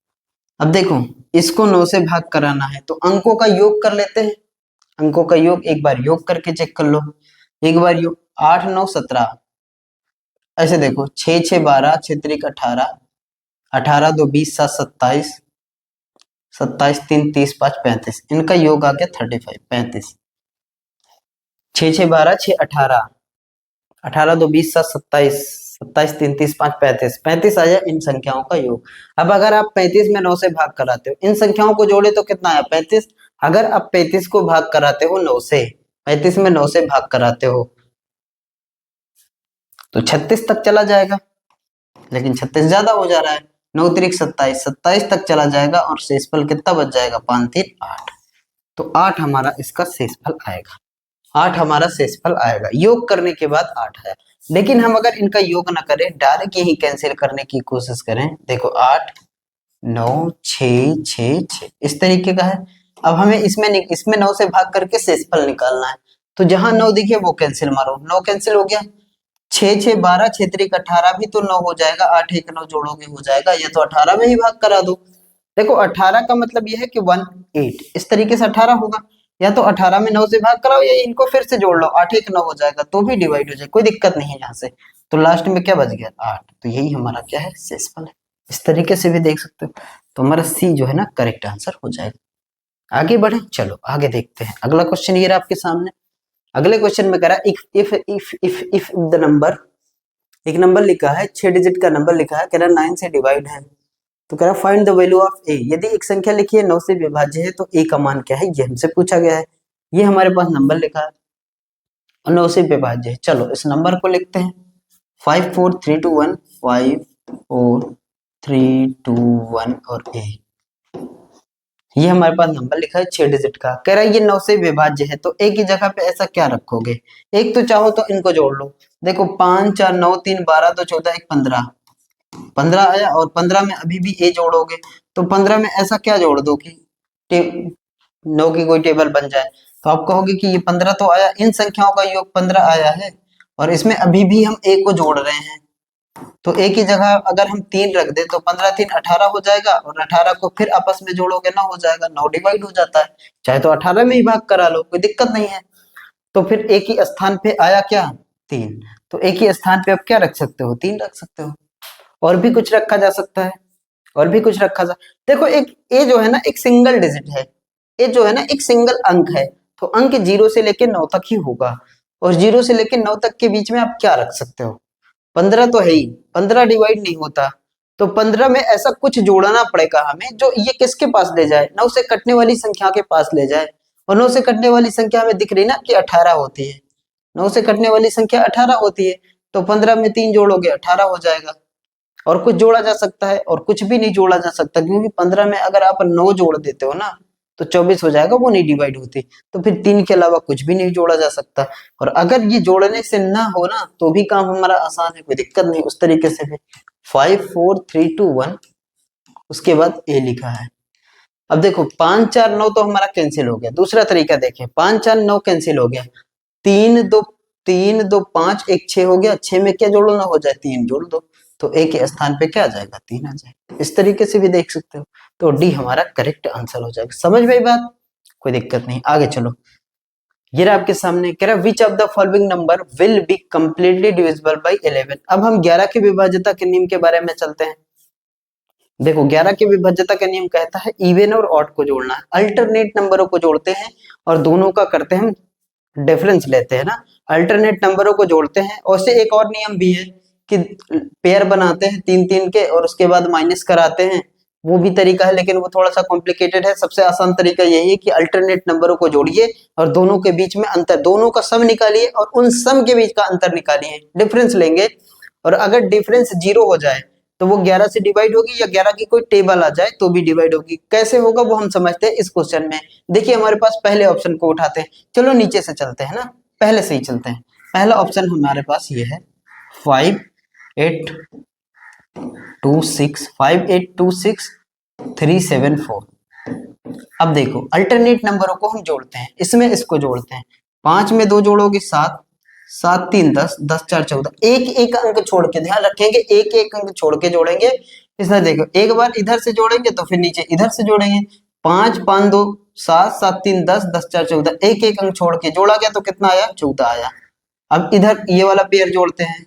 अब देखो इसको 9 से भाग कराना है, तो अंकों का योग कर लेते हैं। अंकों का योग एक बार योग करके चेक कर लो, एक बार योग 8 9 17, ऐसे देखो 6 6 12, 6 3 18, 18 2 20 7 27, 27 3 30 5 35, इनका योग आ गया 35 35। 6 6 12 6 18, 18 2 20 7 27, 27 3 30 5 35, 35 आया इन संख्याओं का योग। अब अगर आप 35 में 9 से भाग कराते हो, इन संख्याओं को जोड़े तो कितना आया 35। अगर आप 35 को भाग कराते हो 9 से, 35 में 9 से भाग कराते हो तो 36 तक चला जाएगा, लेकिन 36 ज्यादा हो जा रहा है। 9 त्रिक 27, 27 तक चला जाएगा और शेषफल कितना बच जाएगा 5 3 8। तो 8 हमारा इसका शेषफल आएगा, 8 हमारा शेषफल आएगा। योग करने के बाद 8 आया। लेकिन हम अगर इनका योग ना करें, डायरेक्ट यही कैंसिल करने की कोशिश करें, देखो 8 9 6 6 6 इस तरीके का है। अब हमें इसमें 9 से भाग करके शेषफल निकालना है। तो जहां 9 दिखे वो कैंसिल मारो, 9 कैंसिल हो गया। 6 6 12 6 त्रिक 18 भी तो 9 हो जाएगा, 8 1 9 जोड़ोगे हो जाएगा, ये तो 18 में ही भाग करा दो। देखो 18 का मतलब ये है कि 18 इस तरीके से 18 होगा, या तो 18 में 9 से भाग कराओ या इनको फिर से जोड़ लो, 8 1 9 हो जाएगा तो भी डिवाइड हो जाए, कोई दिक्कत नहीं है यहाँ से। तो लास्ट में क्या बच गया 8, तो यही हमारा क्या है शेषफल है। इस तरीके से भी देख सकते हो। तो हमारा सी जो है ना करेक्ट आंसर हो जाएगा। आगे बढ़े, चलो आगे देखते हैं। अगला क्वेश्चन ये रहा आपके सामने। अगले क्वेश्चन में कह रहा है इफ द नंबर, एक नंबर लिखा है 6 डिजिट का नंबर लिखा है, कह रहा 9 से डिवाइड है, तो कह रहा फाइंड द वैल्यू ऑफ ए। यदि एक संख्या लिखी है 9 से विभाज्य है तो ए का मान क्या है, ये हमसे पूछा गया है। ये हमारे पास नंबर लिखा है और 9 से विभाज्य है। चलो इस नंबर को लिखते हैं 5 4 3 2 1, 5 4 3 2 1 और ए। ये हमारे पास नंबर लिखा है 6 डिजिट का, कह रहा है ये 9 से विभाज्य है, तो ए की जगह पे ऐसा क्या रखोगे। एक तो चाहो तो इनको जोड़ लो, देखो 5 4 9 3 12 2 14 1 15, 15 आया, और 15 में अभी भी ए जोड़ोगे तो 15 में ऐसा क्या जोड़ दो कि 9 की कोई टेबल बन जाए। तो आप कहोगे कि ये 15 तो आया, इन संख्याओं का योग 15 आया है और इसमें अभी भी हम ए को जोड़ रहे हैं, तो ए की जगह अगर हम 3 रख दे तो 15 3 18 हो जाएगा, और 18 को फिर आपस में जोड़ोगे ना हो जाएगा, 9 डिवाइड हो जाता है। चाहे तो 18 में ही भाग करा लो, कोई दिक्कत नहीं है। तो फिर ए की स्थान पे आया क्या 3, तो ए की स्थान पे अब क्या रख सकते हो 3 रख सकते हो। और भी कुछ रखा जा सकता है, और भी कुछ रखा जा, देखो एक ए जो है ना एक सिंगल डिजिट है, ए जो है ना एक सिंगल अंक है, तो अंक 0 से लेकर 9 तक ही होगा, और 0 से लेकर 9 तक के बीच में आप क्या रख सकते हो, 15 तो है ही, 15 डिवाइड नहीं होता, तो 15 में ऐसा कुछ जोड़ना पड़ेगा हमें जो ये किसके पास ले जाए, 9 से कटने वाली संख्या के पास ले जाए। और 9 से कटने वाली संख्या हमें दिख रही ना कि 18 होती है, 9 से कटने वाली संख्या 18 होती है, तो 15 में 3 जोड़ोगे 18 हो जाएगा। और कुछ जोड़ा जा सकता है और कुछ भी नहीं जोड़ा जा सकता, क्योंकि 15 में अगर आप 9 जोड़ देते हो ना तो 24 हो जाएगा, वो नहीं डिवाइड होती। तो फिर 3 के अलावा कुछ भी नहीं जोड़ा जा सकता, और अगर ये जोड़ने से ना हो ना तो भी काम हमारा आसान है, कोई दिक्कत नहीं। उस तरीके से फिर 5 4 3 2 1 उसके बाद ए लिखा है। अब देखो 5 4 9 तो हमारा कैंसिल हो गया। दूसरा तरीका देखें, 5 4 9 कैंसिल हो गया, 3 2 5 1 6 हो गया, 6 में क्या जोड़ो ना हो जाए 3 जोड़ दो, तो ए के स्थान पे क्या आ जाएगा 3 आ जाएगा। इस तरीके से भी देख सकते हो, तो डी हमारा करेक्ट आंसर हो जाएगा। समझ में बात, कोई दिक्कत नहीं। आगे चलो, ये रहा आपके सामने, कह रहा which of the following number will be completely divisible bye 11। अब हम 11 की विभाज्यता के नियम के बारे में चलते हैं। देखो 11 की विभाज्यता का नियम कहता है इवन और ऑड को जोड़ना है, अल्टरनेट नंबरों को जोड़ते हैं और दोनों का करते हैं डिफरेंस लेते हैं ना, अल्टरनेट नंबरों को जोड़ते हैं। और से एक और नियम भी है कि पेयर बनाते हैं 3 3 के और उसके बाद माइनस कराते हैं, वो भी तरीका है लेकिन वो थोड़ा सा कॉम्प्लिकेटेड है। सबसे आसान तरीका यही है कि अल्टरनेट नंबरों को जोड़िए और दोनों के बीच में अंतर, दोनों का सम निकालिए और उन सम के बीच का अंतर निकालिए, डिफरेंस लेंगे। और अगर डिफरेंस 0 हो जाए तो वो 11 से डिवाइड होगी, या 11 की कोई टेबल आ जाए तो भी डिवाइड होगी। कैसे होगा वो हम समझते हैं इस क्वेश्चन में। देखिए हमारे पास पहले ऑप्शन को उठाते हैं, चलो नीचे से चलते हैं ना, पहले से ही चलते हैं। पहला ऑप्शन हमारे पास ये है 5 8 2 6, 5 8 2 6 3 7 4। अब देखो अल्टरनेट नंबरों को हम जोड़ते हैं, इसमें इसको जोड़ते हैं, 5 में 2 जोड़ोगे 7, 7 3 10, 10 4 14, एक एक अंक छोड़ के, ध्यान रखेंगे एक एक अंक छोड़ के जोड़ेंगे। इसमें देखो एक बार इधर से जोड़ेंगे तो फिर नीचे इधर से जोड़ेंगे, 5 5 2 7, 7 3 10, 10 4 14, एक एक अंक छोड़ के जोड़ा गया तो कितना आया 14 आया। अब इधर ये वाला पेयर जोड़ते हैं,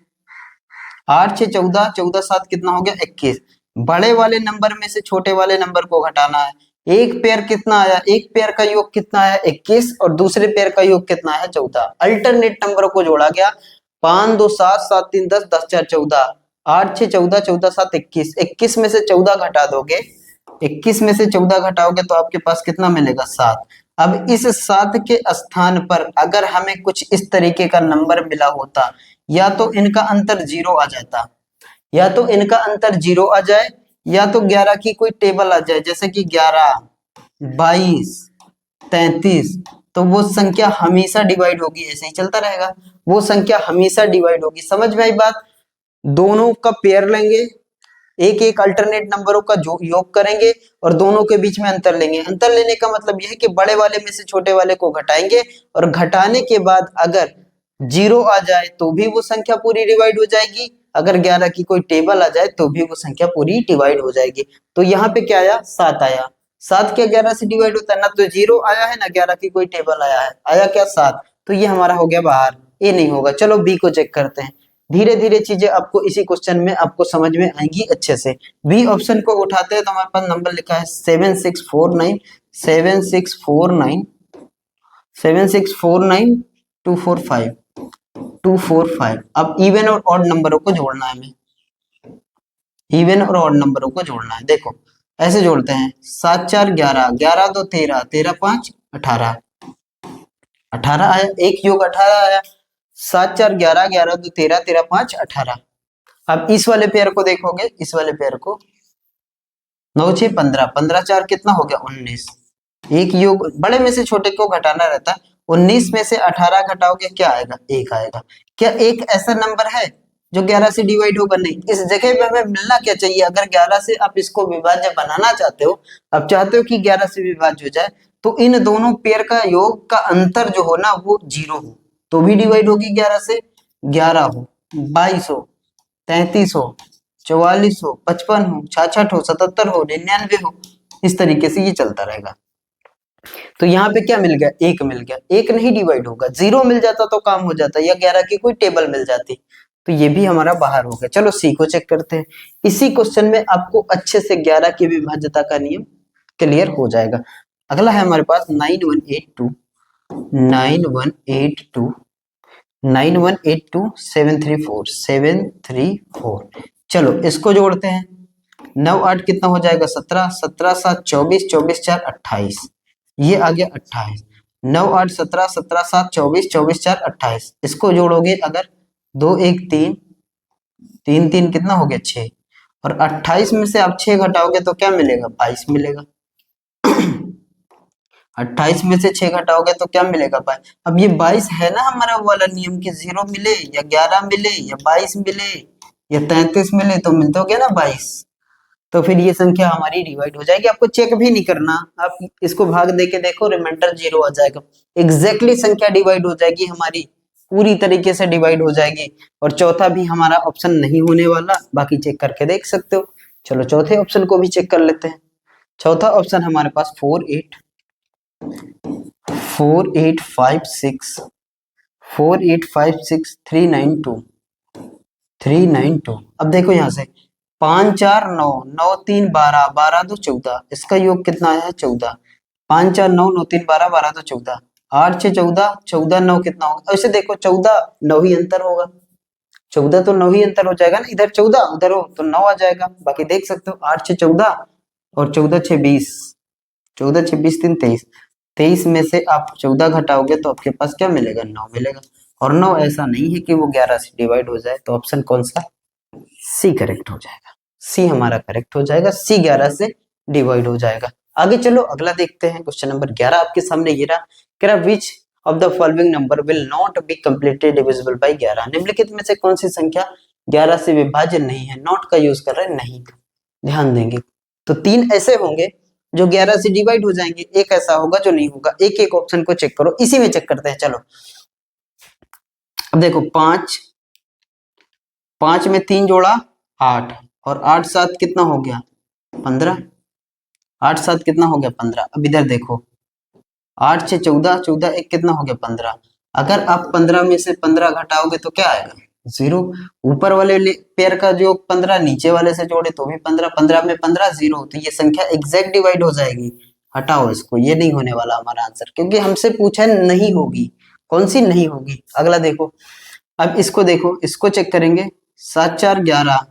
8 6 14, 14 7 कितना हो गया 21, बड़े वाले नंबर में से छोटे वाले नंबर को घटाना है। एक पेयर कितना आया, एक पेयर का योग कितना आया 21 और दूसरे पेयर का योग कितना है 14। अल्टरनेट नंबरों को जोड़ा गया 5 2 7 7 3 10 10 4 14 8 6 14 14 7 21। 21 में से 14 घटा दोगे, 21 में से 14 घटाओगे तो आपके पास कितना मिलेगा 7। अब इस 7 के स्थान पर अगर हमें कुछ इस तरीके का नंबर मिला होता, या तो इनका अंतर 0 आ जाता, या तो इनका अंतर 0 आ जाए, या तो 11 की कोई टेबल आ जाए, जैसे कि 11 22 33, तो वो संख्या हमेशा डिवाइड होगी, ऐसे ही चलता रहेगा, वो संख्या हमेशा डिवाइड होगी। समझ में आई बात? दोनों का पेयर लेंगे, एक एक अल्टरनेट नंबरों का जो योग करेंगे और दोनों के बीच में अंतर लेंगे। अंतर लेने का मतलब यह है कि बड़े वाले में से छोटे वाले को घटाएंगे और घटाने के बाद अगर 0 आ जाए तो भी वो संख्या पूरी डिवाइड हो जाएगी, अगर 11 की कोई टेबल आ जाए तो भी वो संख्या पूरी डिवाइड हो जाएगी। तो यहाँ पे क्या आया 7 आया। 7 क्या 11 से डिवाइड होता है? ना तो 0 आया है ना 11 की कोई टेबल आया है, आया क्या 7। तो ये हमारा हो गया बाहर, ये नहीं होगा। चलो बी को चेक करते हैं। धीरे धीरे चीजें आपको इसी क्वेश्चन में आपको समझ में आएंगी अच्छे से। बी ऑप्शन को उठाते हैं तो हमारे पास नंबर लिखा है 7649 7649 7649 245 245। अब इवन और ऑड नंबरों को जोड़ना है हमें, इवन और ऑड नंबरों को जोड़ना है। देखो ऐसे जोड़ते हैं 7 4 11 11 2 13 13 5 18 18 आया, एक योग 18 आया। 7 4 11 11 2 13 13 5 18। अब इस वाले पेयर को देखोगे, इस वाले पेयर को 9 6 15 15 4 कितना हो गया 19। एक योग बड़े में से छोटे को घटाना रहता है, 19 में से 18 घटाओगे क्या आएगा 1 आएगा। क्या एक ऐसा नंबर है जो 11 से डिवाइड होगा? नहीं। इस जगह पे हमें मिलना क्या चाहिए? अगर 11 से आप इसको विभाज्य बनाना चाहते हो, आप चाहते हो कि 11 से विभाज्य हो जाए, तो इन दोनों पेयर का योग का अंतर जो हो ना वो 0 हो तो भी डिवाइड होगी 11 से। 11 हो 22 हो 33 हो 44 हो 55 हो 66 हो 77 हो 99 हो, इस तरीके से ये चलता रहेगा। तो यहाँ पे क्या मिल गया? एक मिल गया। एक नहीं डिवाइड होगा, 0 मिल जाता तो काम हो जाता, या 11 की कोई टेबल मिल जाती, तो ये भी हमारा बाहर हो गया। चलो सी को चेक करते हैं। इसी क्वेश्चन में आपको अच्छे से 11 की विभाज्यता का नियम क्लियर हो जाएगा। अगला है हमारे पास 9182 9182 9182 734 734। चलो इसको जोड़ते हैं। 9 8 कितना हो जाएगा 17 17 7 24 24 4 28, ये आ गया 28। 9 8 17 17 7 24 24 4 28, इसको जोड़ोगे अगर 2 1 3 3 3 कितना हो गया 6, और 28 में से आप 6 घटाओगे तो क्या मिलेगा 22 मिलेगा। 28 में से 6 घटाओगे तो क्या मिलेगा 22। अब ये 22 है ना हमारा वाला नियम कि 0 मिले या 11 मिले या 22 मिले या 33 मिले तो मिलता हो गया ना 22, तो फिर ये संख्या हमारी डिवाइड हो जाएगी। आपको चेक भी नहीं करना, आप इसको भाग दे के देखो, रिमाइंडर 0 आ जाएगा। एग्जैक्टली संख्या डिवाइड हो जाएगी हमारी, पूरी तरीके से डिवाइड हो जाएगी। और चौथा भी हमारा ऑप्शन नहीं होने वाला, बाकी चेक करके देख सकते हो। चलो चौथे ऑप्शन को भी चेक कर लेते हैं। चौथा ऑप्शन हमारे पास 4856 4856 392 392। अब देखो यहाँ से 5 4 9 9 3 12 12 2 14, इसका योग कितना आया है 14। 5 4 9 9 3 12 12 2 14, 8 6 14 14 9 कितना होगा? ऐसे देखो 14 9 ही अंतर होगा, 14 तो 9 ही अंतर हो जाएगा ना, इधर 14 उधर हो तो 9 आ जाएगा। बाकी देख सकते हो 8 6 14 और 14 6 20, 14 6 20 3 23, 23 में से आप 14 घटाओगे तो आपके पास क्या मिलेगा 9 मिलेगा। और 9 ऐसा नहीं है कि वो 11 से डिवाइड हो जाए, तो ऑप्शन कौन सा? सी करेक्ट हो जाएगा। सी हमारा करेक्ट हो जाएगा, सी 11 से डिवाइड हो जाएगा। आगे चलो अगला देखते हैं। क्वेश्चन नंबर 11 आपके सामने ये रहा, कह रहा which of the following number will not be completely divisible bye 11। निम्नलिखित में से कौन सी संख्या 11 से विभाज्य नहीं है? नॉट का यूज कर रहे हैं, नहीं, ध्यान देंगे। तो 3 ऐसे होंगे जो 11 से डिवाइड हो जाएंगे, एक ऐसा होगा जो नहीं होगा। एक एक ऑप्शन को चेक करो, इसी में चेक करते हैं। चलो अब देखो 5 5 में 3 जोड़ा 8, और 8 7 कितना हो गया 15, 8 7 कितना हो गया 15। अब इधर देखो 8 6 14 14 1 कितना हो गया 15। अगर आप 15 में से 15 घटाओगे तो क्या आएगा जीरो। ऊपर वाले पेयर का जो 15 नीचे वाले से जोड़े तो भी 15, 15 में 15 जीरो, तो ये संख्या एग्जैक्ट डिवाइड हो जाएगी। हटाओ इसको, ये नहीं होने वाला हमारा आंसर, क्योंकि हमसे पूछा है नहीं होगी। कौन सी नहीं होगी? अगला देखो, अब इसको देखो, इसको चेक करेंगे। 7 4 11,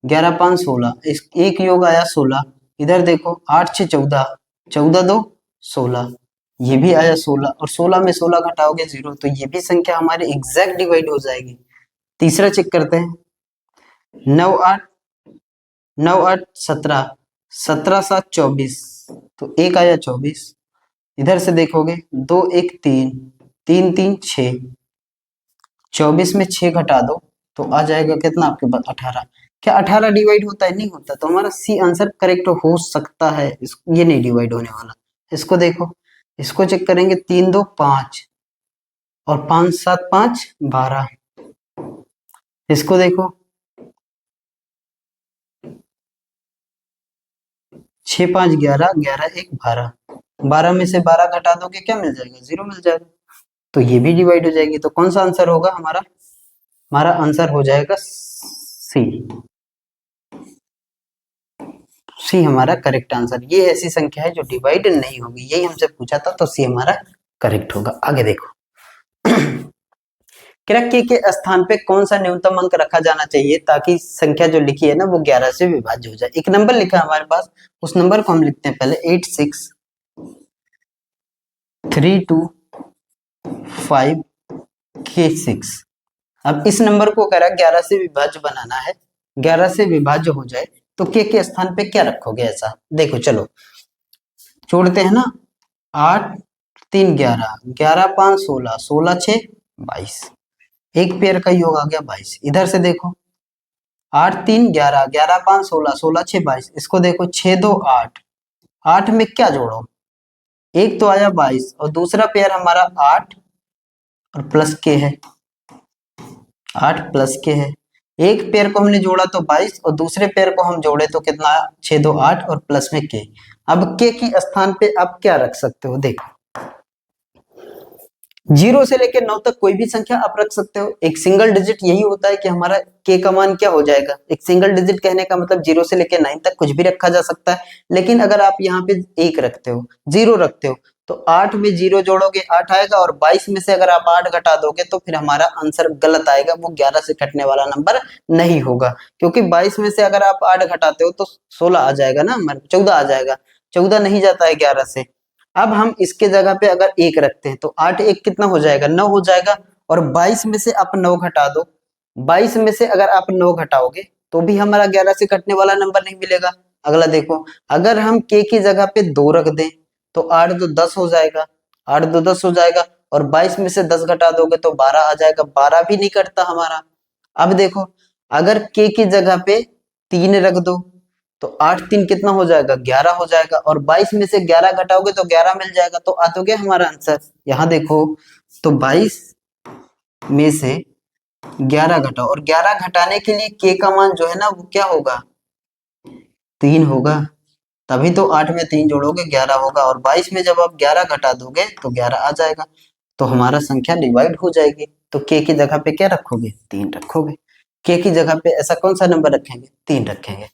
11 5 16, इस एक योग आया 16। इधर देखो 8 6 14, 14 2 16, ये भी आया 16, और 16 में 16 घटाओगे जीरो, तो ये भी संख्या हमारी एग्जैक्ट डिवाइड हो जाएगी। तीसरा चेक करते हैं, 9 8 9 8 17, 17 7 24, तो एक आया 24। इधर से देखोगे 2 1 3, 3 3 6, 24 में 6 घटा दो तो आ जाएगा कितना आपके पास 18। क्या 18 डिवाइड होता है? नहीं होता, तो हमारा सी आंसर करेक्ट हो सकता है। ये नहीं डिवाइड होने वाला। इसको देखो, इसको चेक करेंगे, 3 2 5 और 5 7 5 12। इसको देखो, 6 5 11, 11 1 12, 12 में से 12 घटा दोगे क्या मिल जाएगा? जीरो मिल जाएगा, तो ये भी डिवाइड हो जाएगी। तो कौन सा आंसर होगा हमारा? हमारा आंसर हो जाएगा सी। सी हमारा करेक्ट आंसर। ये ऐसी संख्या है जो डिवाइड नहीं होगी, यही हमसे पूछा था, तो सी हमारा करेक्ट होगा। आगे देखो, के स्थान पे कौन सा न्यूनतम अंक रखा जाना चाहिए ताकि संख्या जो लिखी है ना वो 11 से विभाज्य हो जाए। एक नंबर लिखा है हमारे पास, उस नंबर को हम लिखते हैं पहले 8 6 3 2 5 K 6। अब इस नंबर को कह रहा है 11 से विभाज्य बनाना है, 11 से विभाज्य हो जाए तो के स्थान पे क्या रखोगे? ऐसा देखो, चलो जोड़ते हैं ना। 8 3 11, 11 5 16, 16 6 22, एक पेयर का योग आ गया 22। इधर से देखो 8 3 11, 11 5 16, 16 6 22, इसको देखो 6 2 8, 8 में क्या जोड़ो? एक तो आया 22 और दूसरा पेयर हमारा 8 और प्लस के है, 8 प्लस के है। एक पेयर को हमने जोड़ा तो 22 और दूसरे पेयर को हम जोड़े तो कितना आया? 6 2 8 और प्लस में के। अब के की स्थान पे आप क्या रख सकते हो? देखो, 0 से लेकर 9 तक कोई भी संख्या आप रख सकते हो। एक सिंगल डिजिट यही होता है कि हमारा के का मान क्या हो जाएगा? एक सिंगल डिजिट कहने का मतलब 0 से लेकर 9 तक कुछ भी रखा जा सकता है। लेकिन अगर आप यहाँ पे 1 रखते हो, 0 रखते हो, तो 8 में 0 जोड़ोगे 8 आएगा, और 22 में से अगर आप 8 घटा दोगे तो फिर हमारा आंसर गलत आएगा, वो 11 से कटने वाला नंबर नहीं होगा। क्योंकि 22 में से अगर आप 8 घटाते हो तो 16 आ जाएगा ना, 14 आ जाएगा, 14 नहीं जाता है 11 से। अब हम इसके जगह पे अगर 1 रखते हैं तो 8 1 कितना हो जाएगा? 9 हो जाएगा, और 22 में से आप 9 घटा दो, 22 में से अगर आप 9 घटाओगे तो भी हमारा 11 से कटने वाला नंबर नहीं मिलेगा। अगला देखो, अगर हम के की जगह पे 2 रख दें तो 8 2 10 हो जाएगा, 8 2 10 हो जाएगा, और 22 में से 10 घटा दोगे तो 12 आ जाएगा, 12 भी नहीं कटता हमारा। अब देखो, अगर के की जगह पे 3 रख दो तो 8 3 कितना हो जाएगा? 11 हो जाएगा, और 22 में से 11 घटाओगे तो 11 मिल जाएगा, तो आ तो गया हमारा आंसर। यहाँ देखो, तो 22 में से 11 घटाओ, और 11 घटाने के लिए के का मान जो है ना वो क्या होगा? 3 होगा, तभी तो 8 में 3 जोड़ोगे 11 होगा, और 22 में जब आप 11 घटा दोगे तो 11 आ जाएगा, तो हमारा संख्या डिवाइड हो जाएगी। तो के की जगह पे क्या रखोगे? 3 रखोगे। के की जगह पे ऐसा कौन सा नंबर रखेंगे? 3 रखेंगे।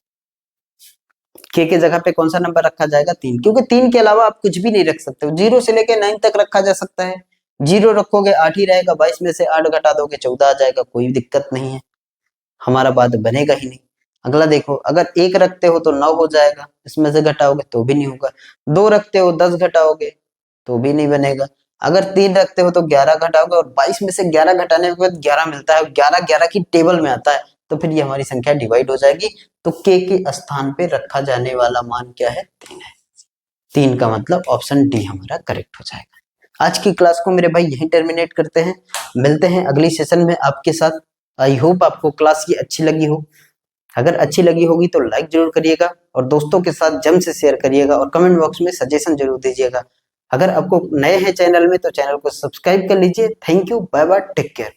के जगह पे कौन सा नंबर रखा जाएगा? 3, क्योंकि 3 के अलावा आप कुछ भी नहीं रख सकते हो। 0 से लेके 9 तक रखा जा सकता है, 0 रखोगे 8 ही रहेगा, 22 में से 8 घटा दोगे 14 आ जाएगा, कोई दिक्कत नहीं है, हमारा बात बनेगा ही नहीं। अगला देखो, अगर 1 रखते हो तो 9 हो जाएगा, इसमें से घटाओगे तो भी नहीं होगा। 2 रखते हो 10 घटाओगे तो भी नहीं बनेगा। अगर 3 रखते हो तो 11 घटाओगे, और 22 में से 11 घटाने के बाद 11 मिलता है, 11 11 की टेबल में आता है, तो फिर ये हमारी संख्या डिवाइड हो जाएगी। तो के स्थान पे रखा जाने वाला मान क्या है? 3 है। 3 का मतलब ऑप्शन डी हमारा करेक्ट हो जाएगा। आज की क्लास को मेरे भाई यहीं टर्मिनेट करते हैं, मिलते हैं अगली सेशन में आपके साथ। आई होप आपको क्लास ये अच्छी लगी हो। अगर अच्छी लगी होगी तो लाइक जरूर करिएगा, और दोस्तों के साथ जम से शेयर करिएगा, और कमेंट बॉक्स में सजेशन जरूर दीजिएगा। अगर आपको नए हैं चैनल में तो चैनल को सब्सक्राइब कर लीजिए। Thank you, bye bye, take care.